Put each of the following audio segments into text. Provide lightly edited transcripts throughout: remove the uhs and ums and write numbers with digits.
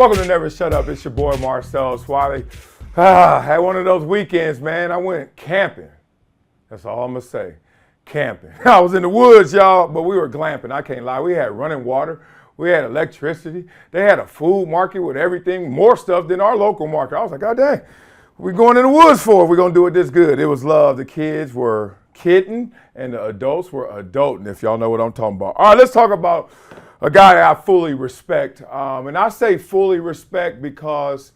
Welcome to Never Shut Up. It's your boy Marcellus Wiley. Had one of those weekends, man. I went camping. That's all I'm gonna say. Camping. I was in the woods, y'all, but we were glamping. I can't lie. We had running water. We had electricity. They had a food market with everything, more stuff than our local market. I was like, God dang, what we going in the woods for if we're gonna do it this good? It was love. The kids were kidding and the adults were adulting, if y'all know what I'm talking about. All right, let's talk about a guy that I fully respect. And I say fully respect because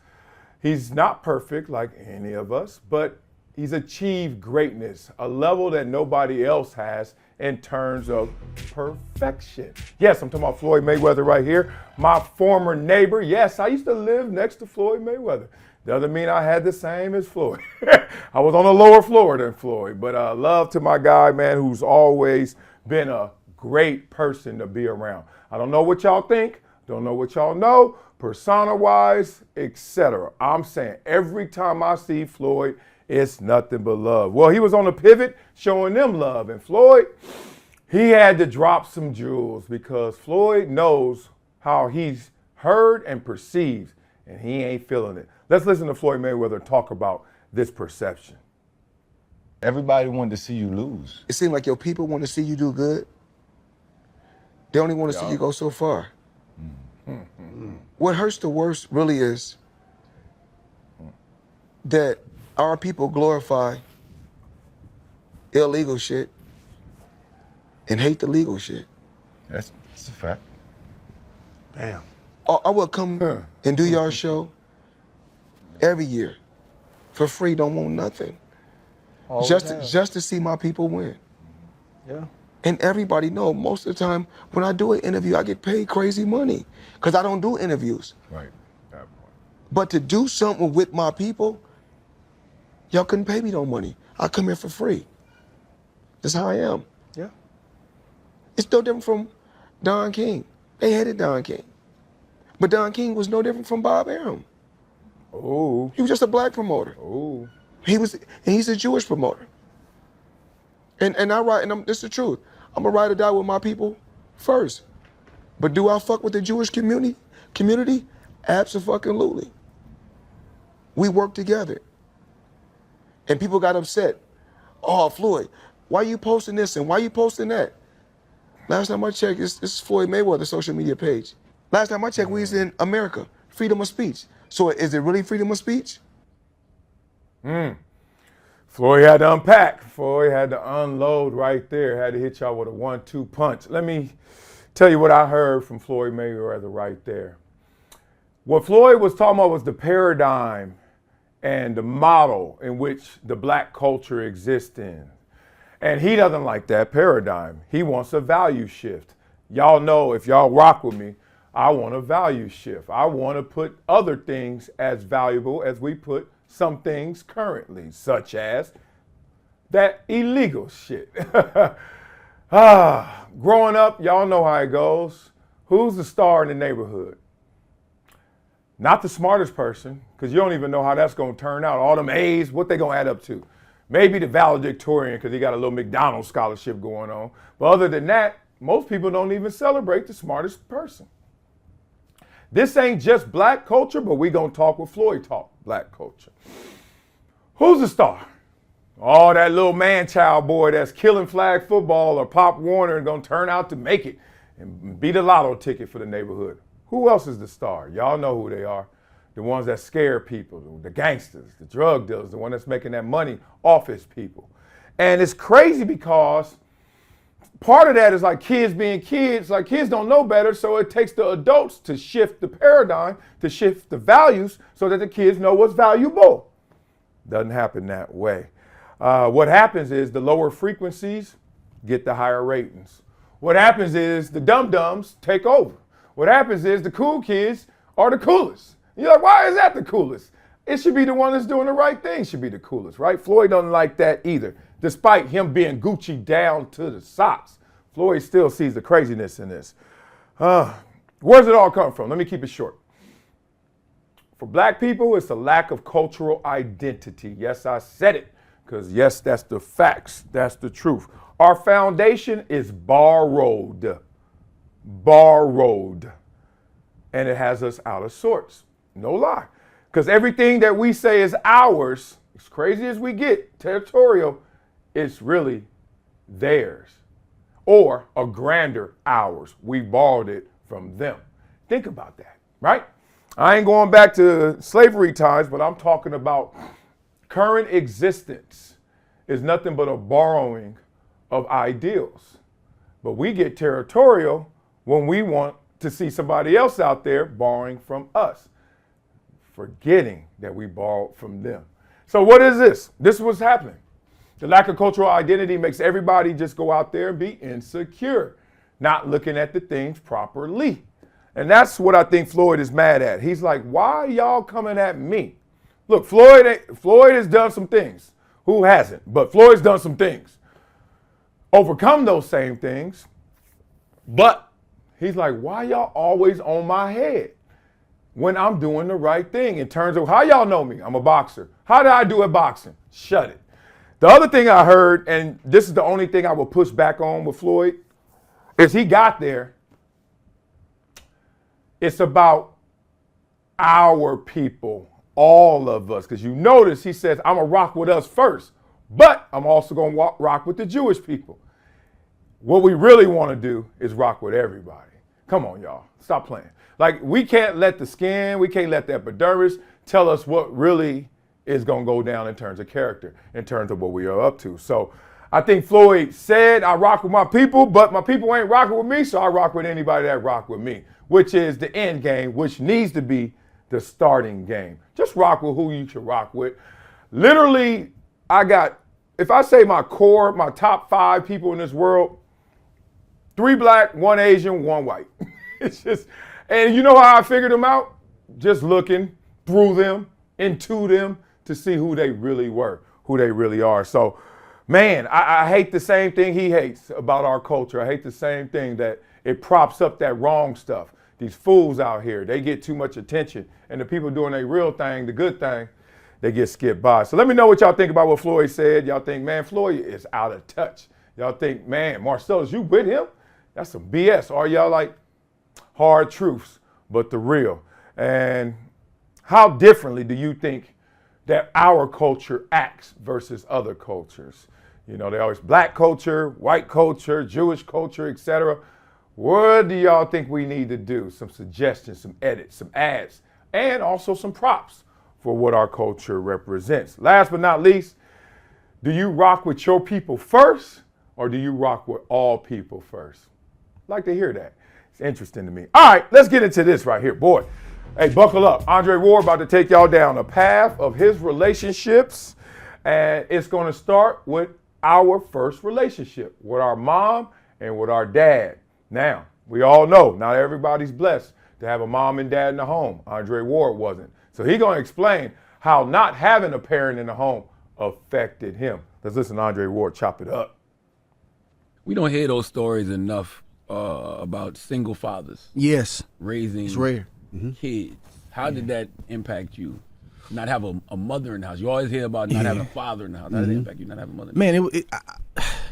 he's not perfect like any of us, but he's achieved greatness, a level that nobody else has in terms of perfection. Yes, I'm talking about Floyd Mayweather right here, my former neighbor. Yes, I used to live next to Floyd Mayweather. Doesn't mean I had the same as Floyd. I was on a lower floor than Floyd, but love to my guy, man, who's always been a great person to be around. I don't know what y'all think, don't know what y'all know, persona-wise, etc. I'm saying every time I see Floyd, it's nothing but love. Well, he was on the pivot showing them love, and Floyd, he had to drop some jewels because Floyd knows how he's heard and perceived, and he ain't feeling it. Let's listen to Floyd Mayweather talk about this perception. Everybody wanted to see you lose. It seems like your people want to see you do good. They only want to see you go so far. What hurts the worst really is that our people glorify illegal shit and hate the legal shit. That's a fact. Damn. I will come and do your show every year for free, don't want nothing. Just to see my people win. Yeah. And everybody know most of the time when I do an interview, I get paid crazy money because I don't do interviews. Right. That point. But to do something with my people, y'all couldn't pay me no money. I come here for free. That's how I am. Yeah. It's no different from Don King. They hated Don King. But Don King was no different from Bob Arum. Oh. He was just a black promoter. Oh. He's a Jewish promoter. And I write, and this is the truth. I'm gonna ride or die with my people first. But do I fuck with the Jewish community? Absolutely. We work together. And people got upset. Oh, Floyd, why you posting this and why you posting that? Last time I checked, this is Floyd Mayweather's social media page. Last time I checked, we was in America. Freedom of speech. So is it really freedom of speech? Floyd had to unpack. Floyd had to unload right there. Had to hit y'all with a 1-2 punch. Let me tell you what I heard from Floyd Mayweather right there. What Floyd was talking about was the paradigm and the model in which the black culture exists in. And he doesn't like that paradigm. He wants a value shift. Y'all know, if y'all rock with me, I want a value shift. I want to put other things as valuable as we put some things currently, such as that illegal shit. Growing up, y'all know how it goes. Who's the star in the neighborhood? Not the smartest person, because you don't even know how that's going to turn out. All them A's, what they going to add up to? Maybe the valedictorian, because he got a little McDonald's scholarship going on. But other than that, most people don't even celebrate the smartest person. This ain't just black culture, but we gonna talk with Floyd talk black culture. Who's the star? Oh, that little man-child boy that's killing flag football or Pop Warner and gonna turn out to make it and be the lotto ticket for the neighborhood. Who else is the star? Y'all know who they are. The ones that scare people, the gangsters, the drug dealers, the one that's making that money off his people. And it's crazy because part of that is like kids being kids, like kids don't know better, so it takes the adults to shift the paradigm, to shift the values so that the kids know what's valuable. Doesn't happen that way. What happens is the lower frequencies get the higher ratings. What happens is the dum-dums take over. What happens is the cool kids are the coolest. You're like, why is that the coolest? It should be the one that's doing the right thing should be the coolest, right? Floyd doesn't like that either. Despite him being Gucci down to the socks, Floyd still sees the craziness in this. Where's it all come from? Let me keep it short. For black people, it's a lack of cultural identity. Yes, I said it, because yes, that's the facts. That's the truth. Our foundation is borrowed. Borrowed. and it has us out of sorts. No lie. Because everything that we say is ours, as crazy as we get, territorial, it's really theirs. Or a grander ours. We borrowed it from them. Think about that, right? I ain't going back to slavery times, but I'm talking about current existence is nothing but a borrowing of ideals. But we get territorial when we want to see somebody else out there borrowing from us, forgetting that we borrowed from them. So what is this? This is what's happening. The lack of cultural identity makes everybody just go out there and be insecure, not looking at the things properly. And that's what I think Floyd is mad at. He's like, why are y'all coming at me? Look, Floyd has done some things. Who hasn't? But Floyd's done some things. Overcome those same things. But he's like, why y'all always on my head when I'm doing the right thing in terms of how y'all know me? I'm a boxer. How did I do at boxing? Shut it. The other thing I heard, and this is the only thing I will push back on with Floyd, is he got there. It's about our people, all of us. Because you notice he says, I'm going to rock with us first, but I'm also going to rock with the Jewish people. What we really want to do is rock with everybody. Come on, y'all. Stop playing. Like, we can't let the skin, we can't let the epidermis tell us what really is going to go down in terms of character, in terms of what we are up to. So I think Floyd said, I rock with my people, but my people ain't rocking with me, so I rock with anybody that rock with me, which is the end game, which needs to be the starting game. Just rock with who you should rock with. Literally, if I say my core, my top 5 people in this world, 3 black, 1 Asian, 1 white. It's just, and you know how I figured them out? Just looking through them, into them, to see who they really were, who they really are. So, man, I hate the same thing he hates about our culture. I hate the same thing that it props up that wrong stuff. These fools out here, they get too much attention. And the people doing their real thing, the good thing, they get skipped by. So let me know what y'all think about what Floyd said. Y'all think, man, Floyd is out of touch. Y'all think, man, Marcellus, you with him? That's some BS. Or y'all like hard truths, but the real? And how differently do you think that our culture acts versus other cultures? You know, they always black culture, white culture, Jewish culture, etc. What do y'all think we need to do? Some suggestions, some edits, some ads, and also some props for what our culture represents. Last but not least, do you rock with your people first, or do you rock with all people first? I'd like to hear that. It's interesting to me. All right, let's get into this right here. Boy, hey, buckle up. André Ward about to take y'all down a path of his relationships, and it's going to start with our first relationship, with our mom and with our dad. Now, we all know not everybody's blessed to have a mom and dad in the home. André Ward wasn't. So he's going to explain how not having a parent in the home affected him. Let's listen to André Ward chop it up. We don't hear those stories enough about single fathers. Yes. Raising It's rare. kids. How did that impact you? Not have a mother in the house. You always hear about not having a father in the house. How did it impact you not having a mother in the house? Man,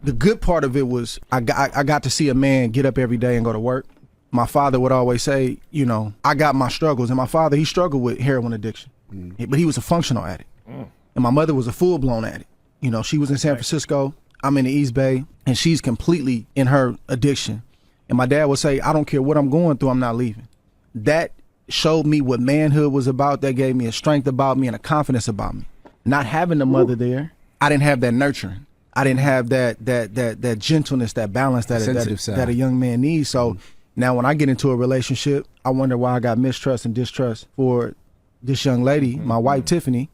the good part of it was I got to see a man get up every day and go to work. My father would always say, you know, I got my struggles. And my father, he struggled with heroin addiction. But he was a functional addict. And my mother was a full-blown addict. You know, she was in San Francisco. I'm in the East Bay. And she's completely in her addiction. And my dad would say, I don't care what I'm going through, I'm not leaving. That showed me what manhood was about. That gave me a strength about me and a confidence about me. Not having the mother there, I didn't have that nurturing. I didn't have that gentleness, that balance that a young man needs. So now when I get into a relationship, I wonder why I got mistrust and distrust for this young lady, my wife Tiffany,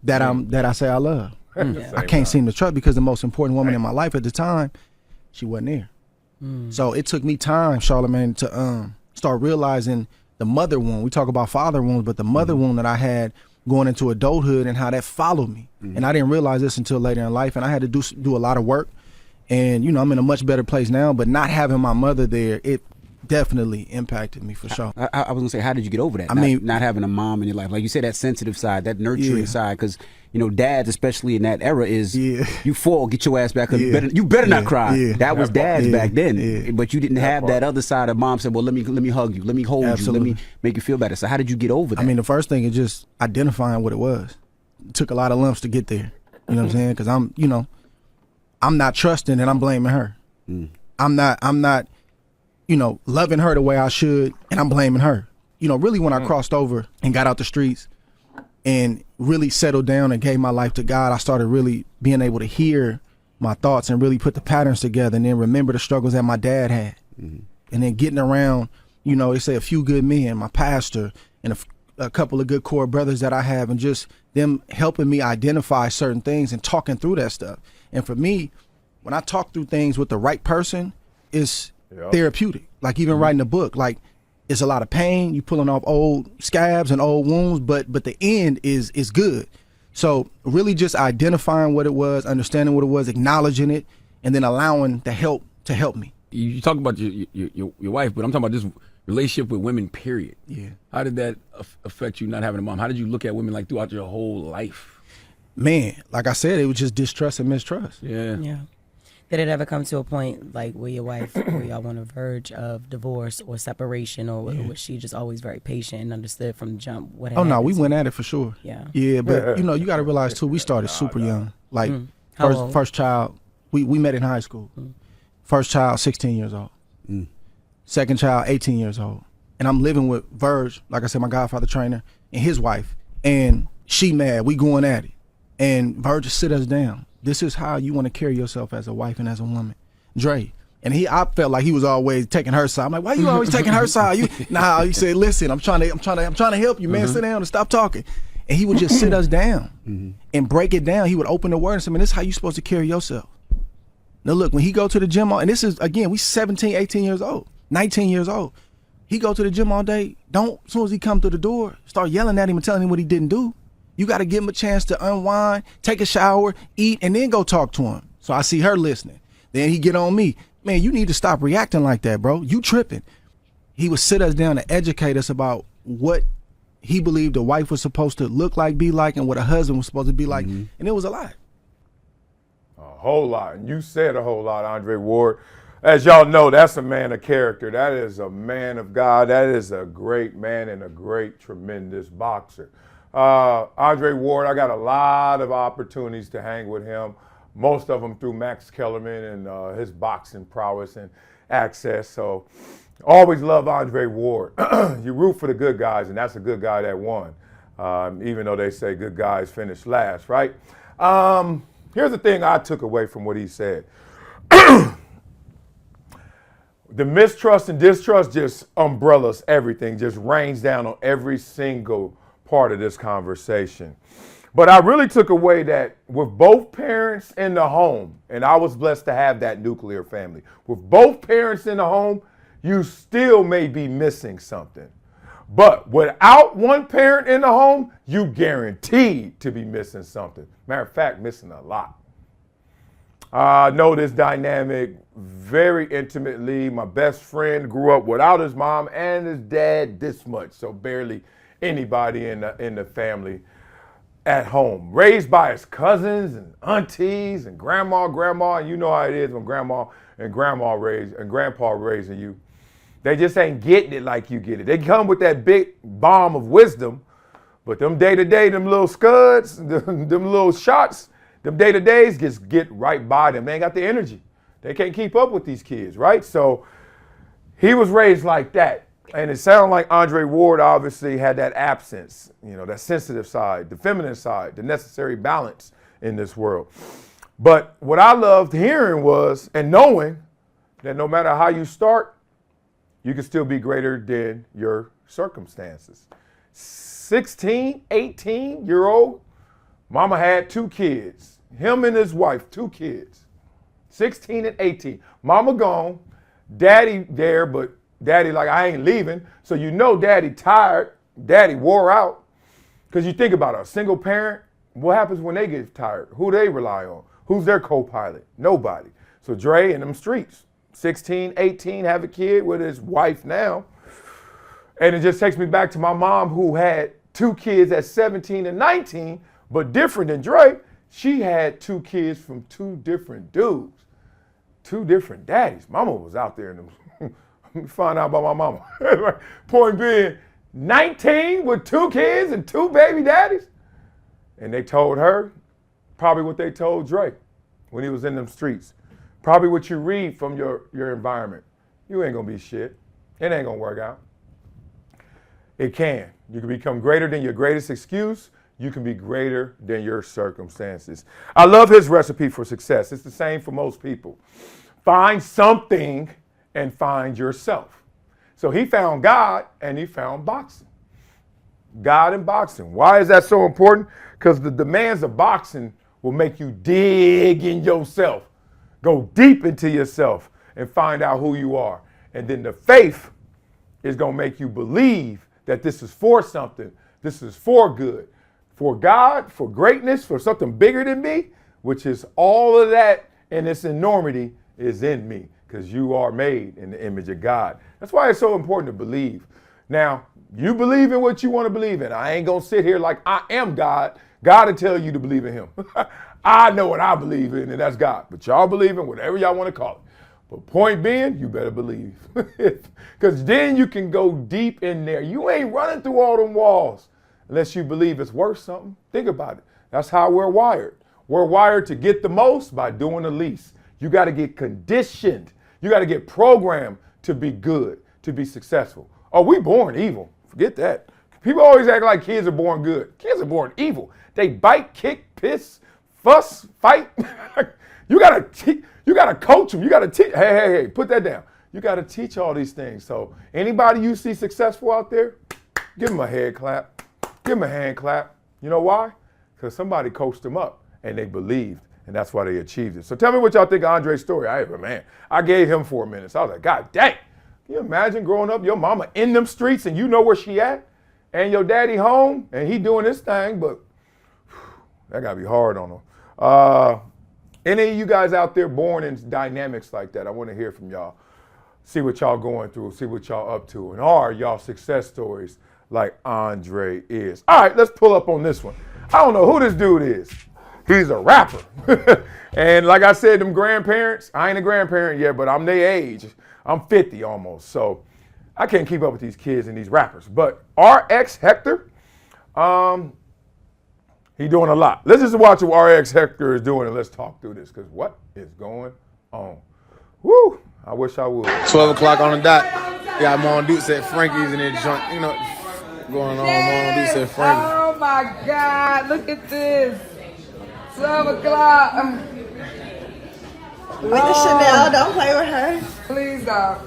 that I say I love. I can't seem to trust because the most important woman in my life at the time, she wasn't there. So it took me time, Charlamagne, to start realizing the mother wound. We talk about father wounds, but the mother wound that I had going into adulthood and how that followed me. And I didn't realize this until later in life. And I had to do a lot of work. And, you know, I'm in a much better place now, but not having my mother there, definitely impacted me for sure. I was gonna say, how did you get over that? I mean, not having a mom in your life, like you said, that sensitive side, that nurturing Yeah. side, because dads, especially in that era, is Yeah. you fall, get your ass back up. Yeah. You better not Yeah. cry. Yeah. That was dads Yeah. back then, Yeah. but you didn't have part. that other side of mom said, well, let me hug you, let me hold Absolutely. you, let me make you feel better. So how did you get over that? I mean, the first thing is just identifying what it was. It took a lot of lumps to get there. You know what I'm saying? Because I'm not trusting and I'm blaming her. I'm not, loving her the way I should and I'm blaming her. Really when I crossed over and got out the streets and really settled down and gave my life to God, I started really being able to hear my thoughts and really put the patterns together and then remember the struggles that my dad had. And then getting around, they say a few good men, my pastor and a couple of good core brothers that I have, and just them helping me identify certain things and talking through that stuff. And for me, when I talk through things with the right person, it's therapeutic. Like even writing a book, like it's a lot of pain. You pulling off old scabs and old wounds, but the end is good. So really just identifying what it was, understanding what it was, acknowledging it, and then allowing the help to help me. You talk about your wife, but I'm talking about this relationship with women, period. Yeah. How did that affect you not having a mom? How did you look at women like throughout your whole life? Man, like I said, it was just distrust and mistrust. Yeah. Yeah. Did it ever come to a point like where your wife, where y'all on the verge of divorce or separation, or was she just always very patient and understood from the jump what had Oh no, happened we to went you? at it for sure. Yeah. Yeah, but you got to realize too, we started super young. Like How old? first child, we met in high school. First child, 16 years old. Second child, 18 years old. And I'm living with Verge, like I said, my godfather trainer, and his wife. And she mad, we going at it. And Verge just sit us down. This is how you want to carry yourself as a wife and as a woman. Dre. And I felt like he was always taking her side. I'm like, why you always taking her side? He said, listen, I'm trying to help you, man. Sit down and stop talking. And he would just sit us down and break it down. He would open the word and say, man, this is how you supposed to carry yourself. Now look, when he go to the gym, and this is, again, we 17, 18 years old, 19 years old. He go to the gym all day. As soon as he come through the door, start yelling at him and telling him what he didn't do. You got to give him a chance to unwind, take a shower, eat, and then go talk to him. So I see her listening. Then he get on me. Man, you need to stop reacting like that, bro. You tripping. He would sit us down to educate us about what he believed a wife was supposed to look like, be like, and what a husband was supposed to be like. And it was a lot. A whole lot. And you said a whole lot, André Ward. As y'all know, that's a man of character. That is a man of God. That is a great man and a great, tremendous boxer. André Ward, I got a lot of opportunities to hang with him, most of them through Max Kellerman and his boxing prowess and access. So always love André Ward. You root for the good guys, and that's a good guy that won, even though they say good guys finish last, right? Here's the thing I took away from what he said. The mistrust and distrust just umbrellas everything, just rains down on every single part of this conversation. But I really took away that with both parents in the home, and I was blessed to have that nuclear family, with both parents in the home, you still may be missing something. But without one parent in the home, you guaranteed to be missing something. Matter of fact, missing a lot. I know this dynamic very intimately. My best friend grew up without his mom and his dad this much, so barely anybody in the family at home. Raised by his cousins and aunties and grandma, and you know how it is when grandma and grandpa raising you. They just ain't getting it like you get it. They come with that big bomb of wisdom, but them day-to-day, them little scuds, them little shots, them day-to-days just get right by them. They ain't got the energy. They can't keep up with these kids, right? So he was raised like that. And it sounded like André Ward obviously had that absence, that sensitive side, the feminine side, the necessary balance in this world. But what I loved hearing was, and knowing that no matter how you start, you can still be greater than your circumstances. 16, 18-year-old, mama had 2 kids. Him and his wife, 2 kids. 16 and 18. Mama gone, daddy there, but daddy like, I ain't leaving. So daddy tired, daddy wore out. Because you think about a single parent, what happens when they get tired? Who they rely on? Who's their co-pilot? Nobody. So Dre in them streets, 16, 18, have a kid with his wife now. And it just takes me back to my mom who had 2 kids at 17 and 19, but different than Dre. She had 2 kids from 2 different dudes, 2 different daddies. Mama was out there in them. Let me find out about my mama. Point being, 19 with 2 kids and 2 baby daddies. And they told her probably what they told Dre when he was in them streets. Probably what you read from your environment. You ain't gonna be shit. It ain't gonna work out. It can. You can become greater than your greatest excuse. You can be greater than your circumstances. I love his recipe for success. It's the same for most people. Find something and find yourself. So he found God and he found boxing. God and boxing. Why is that so important? Because the demands of boxing will make you dig in yourself. Go deep into yourself and find out who you are. And then the faith is going to make you believe that this is for something. This is for good. For God, for greatness, for something bigger than me, which is all of that and its enormity is in me because you are made in the image of God. That's why it's so important to believe. Now, you believe in what you want to believe in. I ain't going to sit here like I am God. God will tell you to believe in him. I know what I believe in, and that's God. But y'all believe in whatever y'all want to call it. But point being, you better believe. Because then you can go deep in there. You ain't running through all them walls unless you believe it's worth something. Think about it. That's how we're wired. We're wired to get the most by doing the least. You got to get conditioned. You got to get programmed to be good, to be successful. Oh, we born evil. Forget that. People always act like kids are born good. Kids are born evil. They bite, kick, piss, fuss, fight. You gotta coach them. You gotta teach. Hey, put that down. You gotta teach all these things. So anybody you see successful out there, give them a head clap. Give them a hand clap. You know why? Because somebody coached them up and they believed, and that's why they achieved it. So tell me what y'all think of Andre's story. I gave him 4 minutes. I was like, God dang. Can you imagine growing up, your mama in them streets and you know where she at? And your daddy home and he doing this thing, but that gotta be hard on him. Any of you guys out there born in dynamics like that, I want to hear from y'all. See what y'all going through, see what y'all up to, and are y'all success stories like Andre is. All right, let's pull up on this one. I don't know who this dude is. He's a rapper. And like I said, them grandparents, I ain't a grandparent yet, but I'm their age. I'm 50 almost, so I can't keep up with these kids and these rappers. But RX Hector, he doing a lot. Let's just watch what RX Hector is doing and let's talk through this, because what is going on? Woo, I wish I would. 12 o'clock on the dot. Got more on Dukes at Frankie's and then joint, going on. More on Dukes at Frankie's. Oh my God, look at this. 12 o'clock. With the Chanel, don't play with her. Please don't.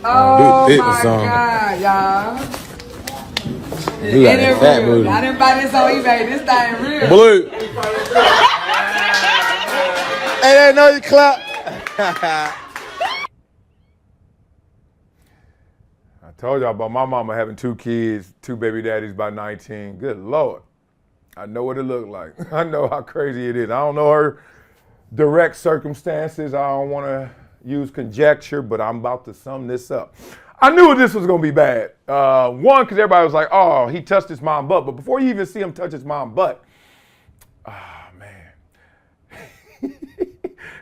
Oh my God, y'all. You got that fat booty. I didn't buy this on eBay. This thing real. Blue. Hey, that another clap. I told y'all about my mama having 2 kids, 2 baby daddies by 19. Good Lord. I know what it looked like. I know how crazy it is. I don't know her direct circumstances. I don't want to use conjecture, but I'm about to sum this up. I knew this was going to be bad. One, because everybody was like, oh, he touched his mom's butt. But before you even see him touch his mom's butt, man.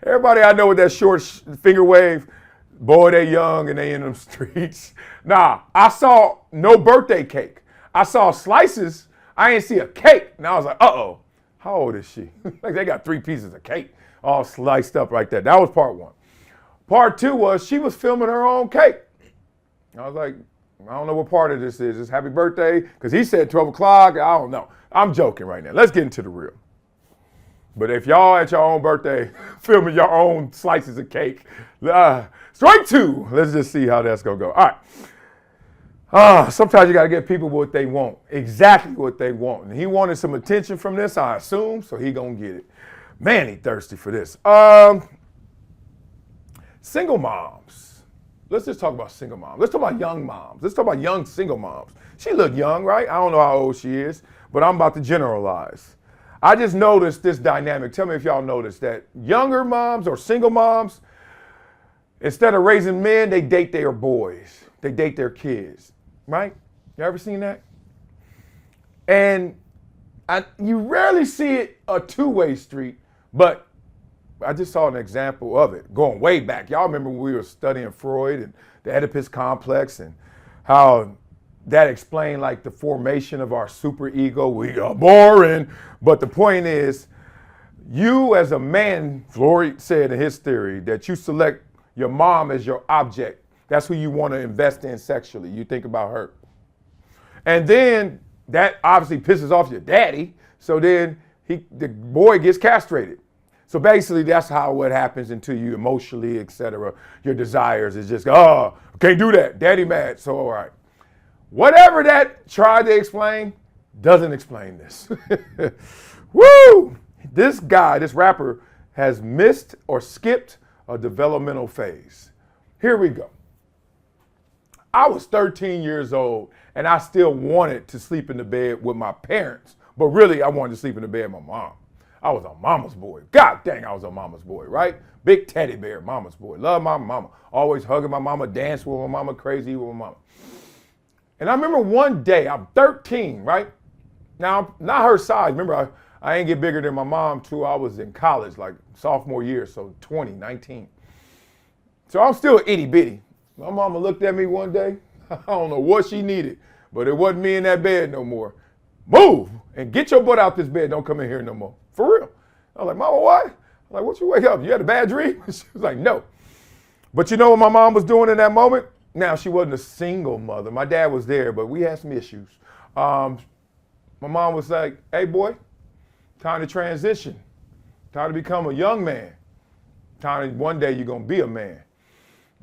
Everybody I know with that short finger wave, boy, they young and they in them streets. Nah, I saw no birthday cake. I saw slices. I ain't see a cake. And I was like, uh-oh, how old is she? Like they got 3 pieces of cake all sliced up like that. That was part 1. Part 2 was she was filming her own cake. I was like, I don't know what part of this is. It's happy birthday? Because he said 12 o'clock. I don't know. I'm joking right now. Let's get into the real. But if y'all at your own birthday filming your own slices of cake, strike 2. Let's just see how that's going to go. All right. Sometimes you got to give people what they want, exactly what they want. And he wanted some attention from this, I assume, so he going to get it. Man, he thirsty for this. Single moms. Let's just talk about single moms. Let's talk about young moms. Let's talk about young single moms. She look young, right? I don't know how old she is, but I'm about to generalize. I just noticed this dynamic. Tell me if y'all noticed that younger moms or single moms, instead of raising men, they date their boys. They date their kids, right? You ever seen that? And you rarely see it a two-way street, but I just saw an example of it going way back. Y'all remember when we were studying Freud and the Oedipus complex and how that explained like the formation of our superego. We are boring. But the point is, you as a man, Floyd said in his theory, that you select your mom as your object. That's who you want to invest in sexually. You think about her. And then that obviously pisses off your daddy. So then the boy gets castrated. So basically that's how what happens until you emotionally, etc. Your desires is just, oh, can't do that. Daddy mad. So all right. Whatever that tried to explain doesn't explain this. Woo! This guy, this rapper, has missed or skipped a developmental phase. Here we go. I was 13 years old and I still wanted to sleep in the bed with my parents, but really I wanted to sleep in the bed with my mom. I was a mama's boy. God dang, I was a mama's boy, right? Big teddy bear, mama's boy. Love my mama. Always hugging my mama, dance with my mama, crazy with my mama. And I remember one day, I'm 13, right? Now, not her size. Remember, I ain't get bigger than my mom till I was in college, like sophomore year, so 20, 19. So I'm still itty bitty. My mama looked at me one day. I don't know what she needed, but it wasn't me in that bed no more. Move and get your butt out this bed. Don't come in here no more. For real. I was like, Mama, what? I'm like, what you wake up? You had a bad dream? She was like, no. But you know what my mom was doing in that moment? Now, she wasn't a single mother. My dad was there, but we had some issues. My mom was like, hey, boy, time to transition. Time to become a young man. Time to, one day you're going to be a man.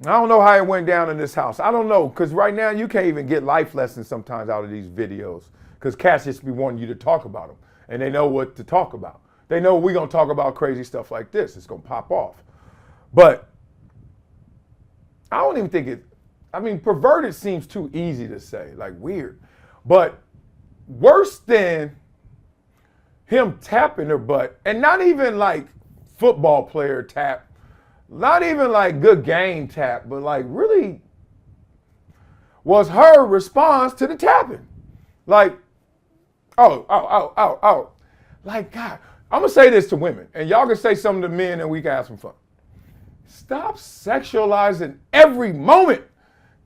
I don't know how it went down in this house. I don't know, because right now you can't even get life lessons sometimes out of these videos because cats just be wanting you to talk about them, and they know what to talk about. They know we're going to talk about crazy stuff like this. It's going to pop off. But I don't even think it, I mean, perverted seems too easy to say, like weird. But worse than him tapping her butt, and not even like football player tap, not even like good game tap, but like really was her response to the tapping. Like, oh. Like, God, I'm gonna say this to women, and y'all can say something to men and we can have some fun. Stop sexualizing every moment.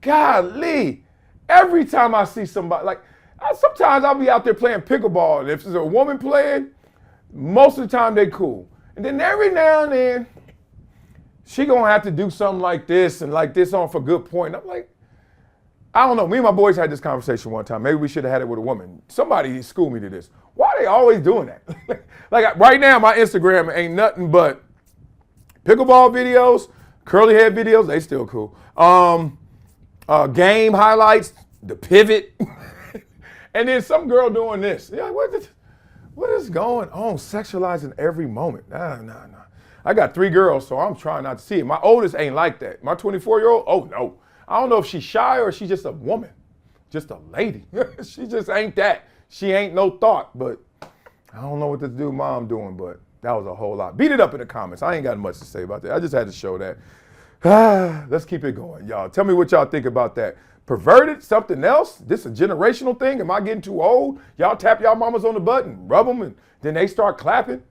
Golly, every time I see somebody, like, sometimes I'll be out there playing pickleball, and if there's a woman playing, most of the time they cool. And then every now and then, she gonna have to do something like this and like this on for good point. And I'm like, I don't know. Me and my boys had this conversation one time. Maybe we should have had it with a woman. Somebody schooled me to this. Why are they always doing that? Like right now, my Instagram ain't nothing but pickleball videos, curly head videos. They still cool. Game highlights, the pivot, and then some girl doing this. Yeah, what is going on? Sexualizing every moment. Nah. I got 3 girls, so I'm trying not to see it. My oldest ain't like that. My 24-year-old, oh no. I don't know if she's shy or she's just a woman, just a lady. She just ain't that. She ain't no thought, but I don't know what this dude mom doing, but that was a whole lot. Beat it up in the comments. I ain't got much to say about that. I just had to show that. Let's keep it going, y'all. Tell me what y'all think about that. Perverted, something else? This a generational thing? Am I getting too old? Y'all tap y'all mamas on the butt and rub them and then they start clapping?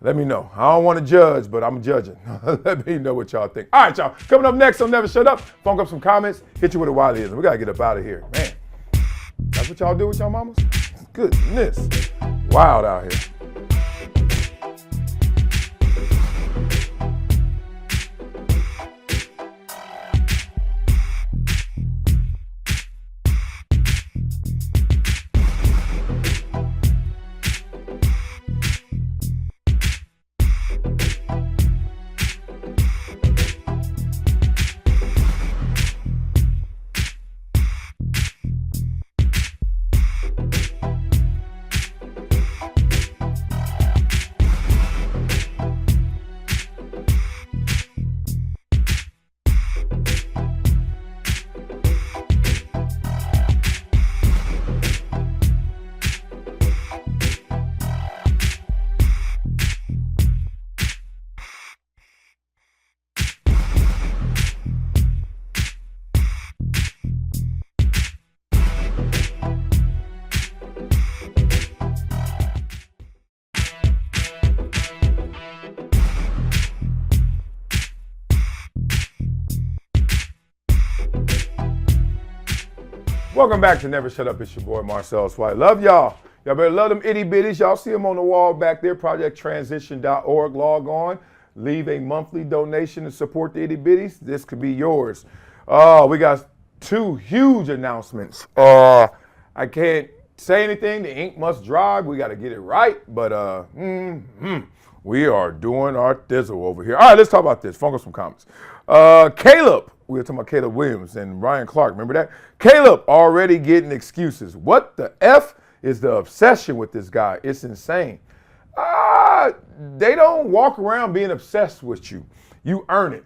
Let me know. I don't want to judge, but I'm judging. Let me know what y'all think. All right, y'all. Coming up next on Never Shut Up, funk up some comments, hit you with a Wileyism. We got to get up out of here. Man, that's what y'all do with y'all mamas? Goodness. Wild out here. Welcome back to Never Shut Up. It's your boy Marcellus Wiley. Love y'all. Y'all better love them itty bitties. Y'all see them on the wall back there. ProjectTransition.org. Log on. Leave a monthly donation to support the itty bitties. This could be yours. We got 2 huge announcements. I can't say anything. The ink must dry. We got to get it right. But we are doing our thizzle over here. All right, let's talk about this. Focus some comments. Caleb. We were talking about Caleb Williams and Ryan Clark. Remember that? Caleb already getting excuses. What the F is the obsession with this guy? It's insane. They don't walk around being obsessed with you. You earn it.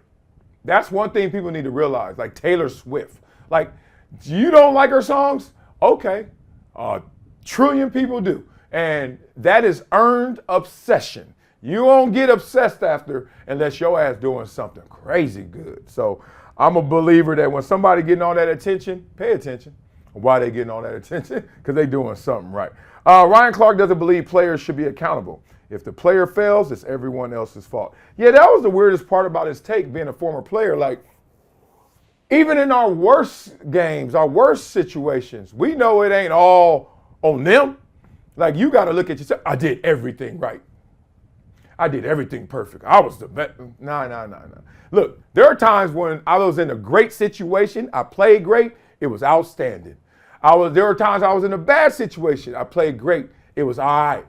That's one thing people need to realize. Like Taylor Swift. Like, you don't like her songs? Okay. A trillion people do. And that is earned obsession. You won't get obsessed after unless your ass doing something crazy good. So I'm a believer that when somebody getting all that attention, pay attention. Why they getting all that attention? Because they doing something right. Ryan Clark doesn't believe players should be accountable. If the player fails, it's everyone else's fault. Yeah, that was the weirdest part about his take, being a former player. Like, even in our worst games, our worst situations, we know it ain't all on them. Like, you got to look at yourself. I did everything right. I did everything perfect. I was the best. No. Look, there are times when I was in a great situation. I played great. It was outstanding. There were times I was in a bad situation. I played great. It was all right.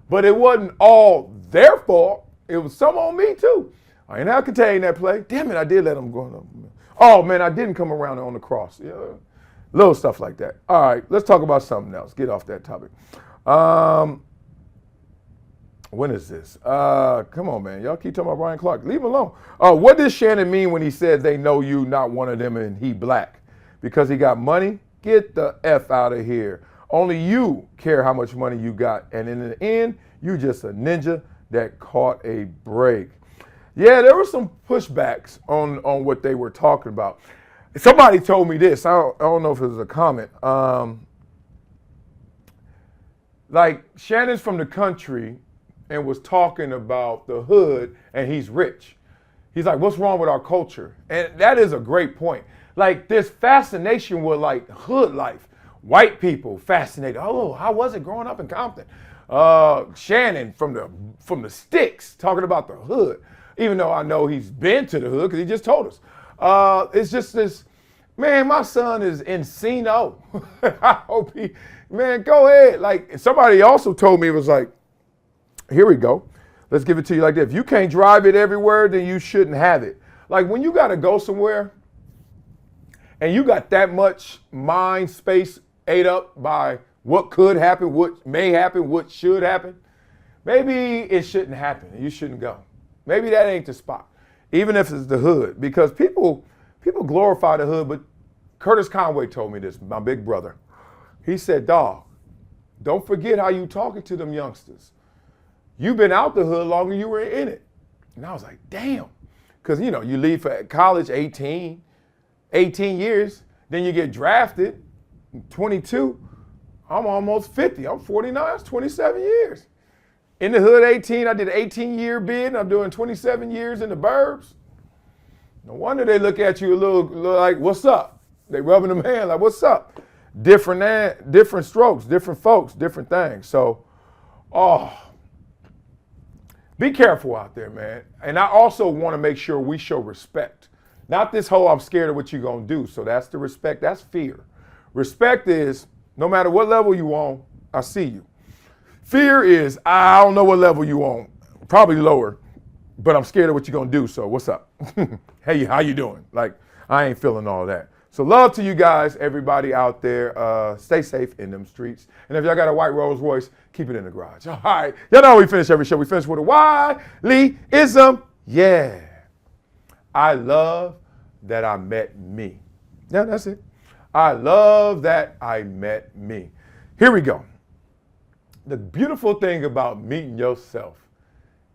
But it wasn't all their fault. It was some on me too. I ain't have to contain that play. Damn it, I did let them go. Oh man, I didn't come around on the cross. Yeah. Little stuff like that. All right, let's talk about something else. Get off that topic. When is this? Come on, man. Y'all keep talking about Ryan Clark. Leave him alone. What does Shannon mean when he said they know you, not one of them, and he black? Because he got money? Get the F out of here. Only you care how much money you got. And in the end, you just a ninja that caught a break. Yeah, there were some pushbacks on what they were talking about. Somebody told me this. I don't know if it was a comment. Like, Shannon's from the country and was talking about the hood and he's rich. He's like, what's wrong with our culture? And that is a great point. Like, this fascination with like hood life. White people fascinated. Oh, how was it growing up in Compton? Shannon from the sticks talking about the hood, even though I know he's been to the hood because he just told us. It's just this, man, my son is Encino. I hope man, go ahead. Like, somebody also told me, it was like, here we go. Let's give it to you like this. If you can't drive it everywhere, then you shouldn't have it. Like, when you got to go somewhere and you got that much mind space ate up by what could happen, what may happen, what should happen, maybe it shouldn't happen. You shouldn't go. Maybe that ain't the spot, even if it's the hood, because people glorify the hood. But Curtis Conway told me this, my big brother. He said, dawg, don't forget how you talking to them youngsters. You've been out the hood longer than you were in it. And I was like, damn. Because, you know, you leave for college 18 years, then you get drafted, 22. I'm almost 50. I'm 49. That's 27 years. In the hood, 18. I did an 18-year bid, and I'm doing 27 years in the burbs. No wonder they look at you a little like, what's up? They rubbing them hands like, what's up? Different strokes, different folks, different things. So, be careful out there, man. And I also want to make sure we show respect. Not this whole I'm scared of what you're going to do. So that's the respect. That's fear. Respect is no matter what level you on, I see you. Fear is I don't know what level you on. Probably lower, but I'm scared of what you're going to do. So what's up? Hey, how you doing? Like, I ain't feeling all that. So love to you guys, everybody out there. Stay safe in them streets. And if y'all got a white Rolls Royce, keep it in the garage. All right. Y'all know we finish every show. We finish with a Wileyism. Yeah. I love that I met me. Yeah, that's it. I love that I met me. Here we go. The beautiful thing about meeting yourself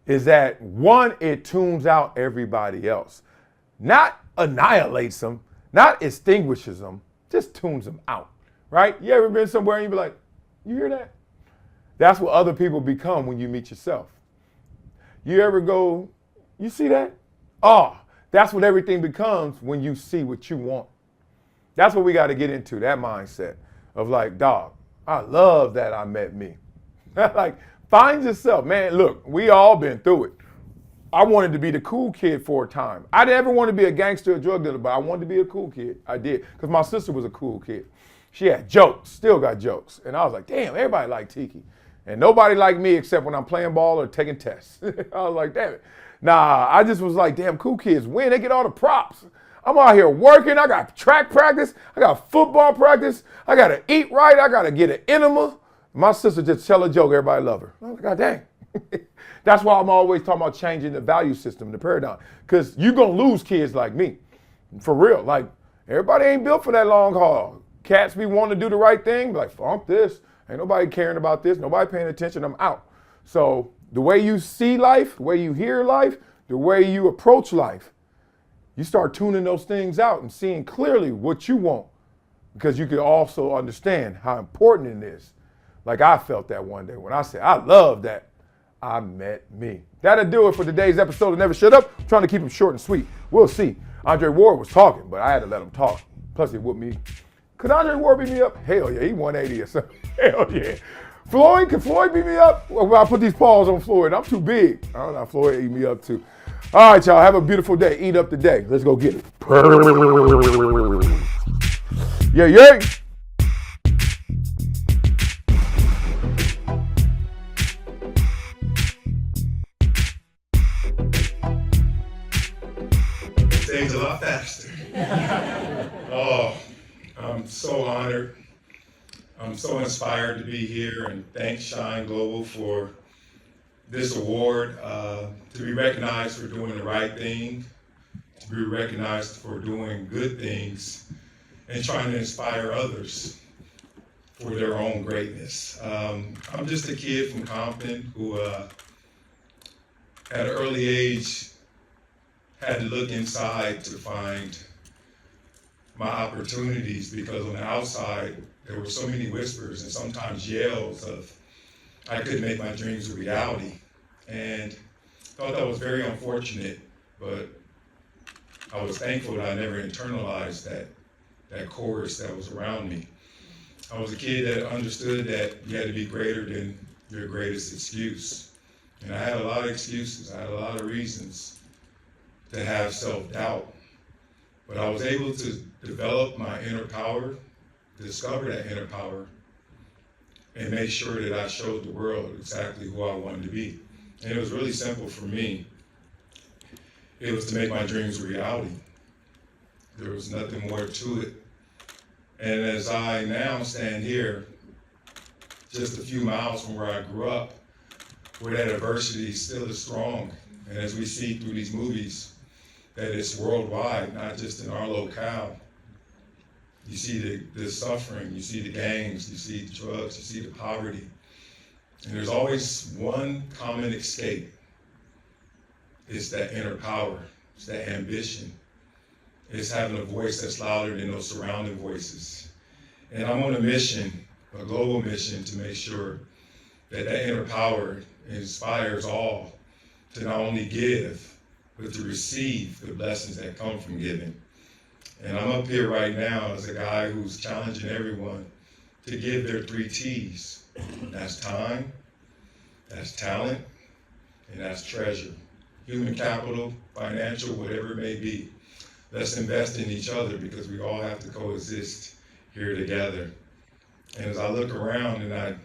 is that, one, it tunes out everybody else. Not annihilates them. Not extinguishes them, just tunes them out, right? You ever been somewhere and you be like, you hear that? That's what other people become when you meet yourself. You ever go, you see that? Oh, that's what everything becomes when you see what you want. That's what we got to get into, that mindset of like, dog, I love that I met me. Like, find yourself. Man, look, we all been through it. I wanted to be the cool kid for a time. I didn't ever want to be a gangster or drug dealer, but I wanted to be a cool kid. I did, because my sister was a cool kid. She had jokes, still got jokes. And I was like, damn, everybody liked Tiki. And nobody liked me except when I'm playing ball or taking tests. I was like, damn it. Nah, I just was like, damn, cool kids win. They get all the props. I'm out here working. I got track practice. I got football practice. I got to eat right. I got to get an enema. My sister just tell a joke. Everybody love her. I'm like, God dang. That's why I'm always talking about changing the value system, the paradigm. Because you're going to lose kids like me. For real. Like, everybody ain't built for that long haul. Cats be wanting to do the right thing. Be like, fuck this. Ain't nobody caring about this. Nobody paying attention. I'm out. So the way you see life, the way you hear life, the way you approach life, you start tuning those things out and seeing clearly what you want. Because you can also understand how important it is. Like I felt that one day when I said, I love that I met me. That'll do it for today's episode of Never Shut Up. I'm trying to keep them short and sweet. We'll see. André Ward was talking, but I had to let him talk. Plus he whooped me. Could André Ward beat me up? Hell yeah, he 180 or something. Hell yeah. Can Floyd beat me up? Well, I put these paws on Floyd. I'm too big. I don't know, Floyd eat me up too. All right, y'all, have a beautiful day. Eat up the day. Let's go get it. Yeah, yeah. Things a lot faster. Oh, I'm so honored. I'm so inspired to be here, and thanks Shine Global for this award, to be recognized for doing the right thing, to be recognized for doing good things, and trying to inspire others for their own greatness. I'm just a kid from Compton who, at an early age, had to look inside to find my opportunities, because on the outside, there were so many whispers and sometimes yells of I couldn't make my dreams a reality. And thought that was very unfortunate, but I was thankful that I never internalized that chorus that was around me. I was a kid that understood that you had to be greater than your greatest excuse. And I had a lot of excuses. I had a lot of reasons to have self-doubt. But I was able to develop my inner power, discover that inner power, and make sure that I showed the world exactly who I wanted to be. And it was really simple for me. It was to make my dreams a reality. There was nothing more to it. And as I now stand here, just a few miles from where I grew up, where that adversity still is strong, and as we see through these movies, that it's worldwide, not just in our locale. You see the suffering, you see the gangs, you see the drugs, you see the poverty. And there's always one common escape. It's that inner power, it's that ambition. It's having a voice that's louder than those surrounding voices. And I'm on a mission, a global mission, to make sure that inner power inspires all to not only give, but to receive the blessings that come from giving. And I'm up here right now as a guy who's challenging everyone to give their 3 T's. That's time, that's talent, and that's treasure. Human capital, financial, whatever it may be. Let's invest in each other, because we all have to coexist here together. And as I look around and I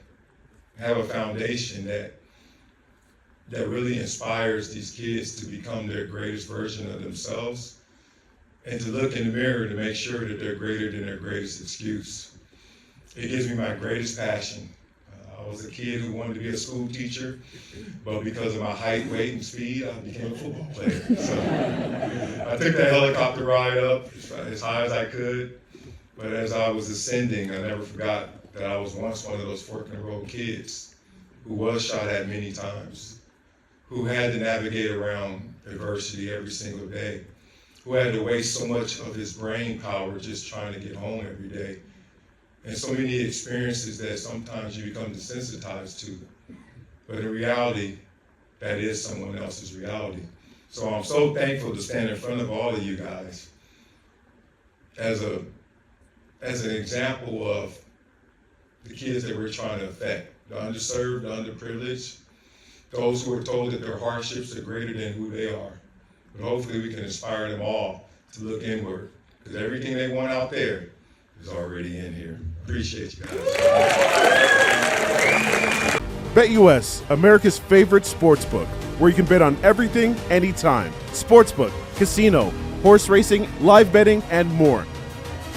have a foundation that really inspires these kids to become their greatest version of themselves, and to look in the mirror to make sure that they're greater than their greatest excuse. It gives me my greatest passion. I was a kid who wanted to be a school teacher, but because of my height, weight, and speed, I became a football player. So I took that helicopter ride up as high as I could, but as I was ascending, I never forgot that I was once one of those fork-in-the-road kids who was shot at many times, who had to navigate around adversity every single day, who had to waste so much of his brain power just trying to get home every day. And so many experiences that sometimes you become desensitized to. But in reality, that is someone else's reality. So I'm so thankful to stand in front of all of you guys as a as an example of the kids that we're trying to affect, the underserved, the underprivileged, those who are told that their hardships are greater than who they are. But hopefully we can inspire them all to look inward, because everything they want out there is already in here. Appreciate you guys. BetUS, America's favorite sports book, where you can bet on everything, anytime. Sportsbook, casino, horse racing, live betting, and more.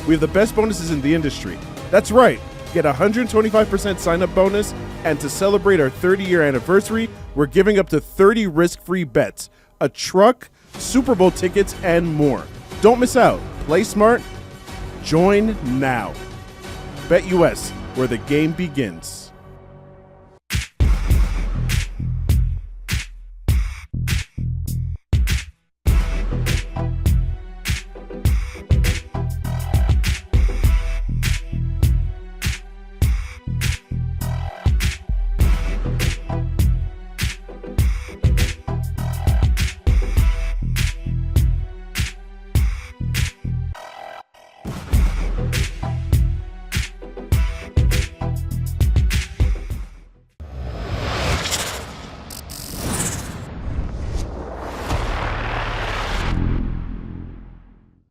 We have the best bonuses in the industry. That's right. Get a 125% sign-up bonus, and to celebrate our 30-year anniversary, we're giving up to 30 risk-free bets, a truck, Super Bowl tickets, and more. Don't miss out. Play smart. Join now. BetUS, where the game begins.